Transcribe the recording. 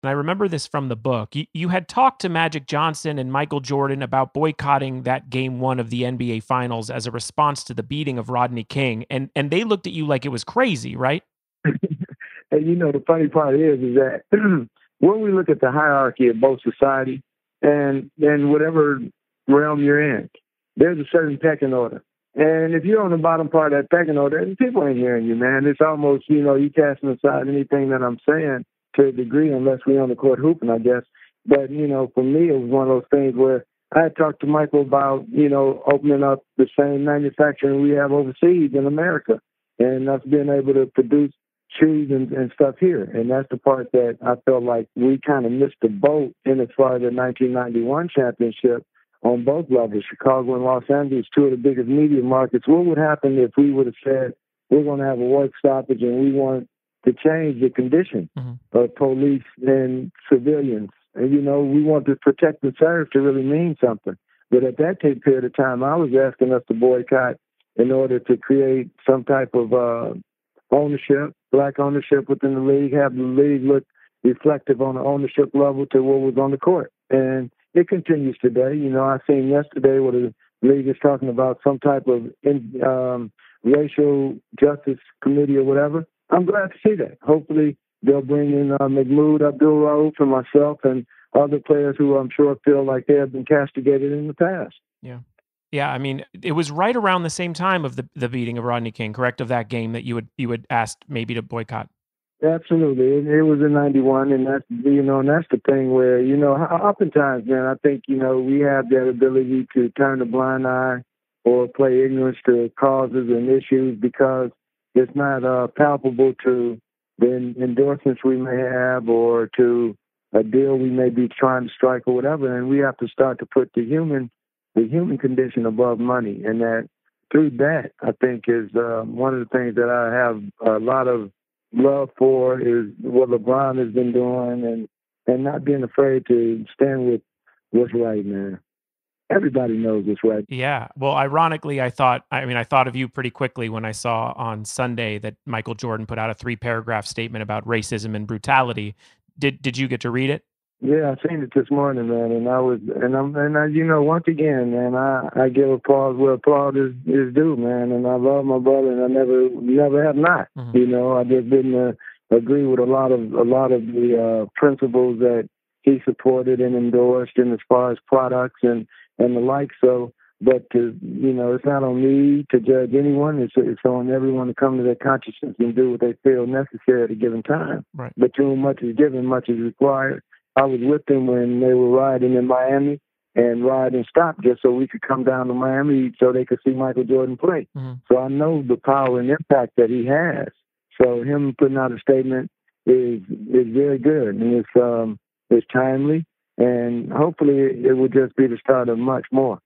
and I remember this from the book. You had talked to Magic Johnson and Michael Jordan about boycotting that game one of the NBA Finals as a response to the beating of Rodney King, and they looked at you like it was crazy, right? And the funny part is that when we look at the hierarchy of both society and whatever realm you're in, there's a certain pecking order. And if you're on the bottom part of that pecking order, people ain't hearing you, man. It's almost, you casting aside anything that I'm saying to a degree, unless we're on the court hooping, I guess. But, for me, it was one of those things where I had talked to Michael about, opening up the same manufacturing we have overseas in America and us being able to produce shoes and stuff here. And that's the part that I felt like we kind of missed the boat in as far as the 1991 championship on both levels. Chicago and Los Angeles, two of the biggest media markets. What would happen if we would have said, we're going to have a work stoppage and we want to change the condition of police and civilians? And, we want to protect and serve to really mean something. But at that period of time, I was asking us to boycott in order to create some type of ownership, black ownership within the league, have the league look reflective on the ownership level to what was on the court. And it continues today. I seen yesterday where the league is talking about some type of racial justice committee or whatever. I'm glad to see that. Hopefully they'll bring in Mahmoud Abdul-Rauf and myself and other players who I'm sure feel like they have been castigated in the past. Yeah. Yeah, I mean, it was right around the same time of the beating of Rodney King, correct? Of that game that you had asked maybe to boycott. Absolutely, it was in '91, and that's and that's the thing where oftentimes, man, I think we have that ability to turn a blind eye or play ignorance to causes and issues because it's not palpable to the endorsements we may have or to a deal we may be trying to strike or whatever, and we have to start to put the human condition above money, and that through that, I think is one of the things that I have a lot of love for is what LeBron has been doing and not being afraid to stand with what's right, man. Everybody knows what's right. Yeah. Well, ironically, I thought of you pretty quickly when I saw on Sunday that Michael Jordan put out a 3-paragraph statement about racism and brutality. Did you get to read it? Yeah, I seen it this morning, man, and once again, man, I give applause where applause is due, man, and I love my brother, and I never have not. I just didn't agree with a lot of the principles that he supported and endorsed, and as far as products and the like. So, but it's not on me to judge anyone. It's on everyone to come to their consciousness and do what they feel necessary at a given time. Right. But to whom much is given, much is required. I was with them when they were riding in Miami and ride and stop just so we could come down to Miami so they could see Michael Jordan play. So I know the power and impact that he has. So him putting out a statement is very good, and it's timely, and hopefully it will just be the start of much more.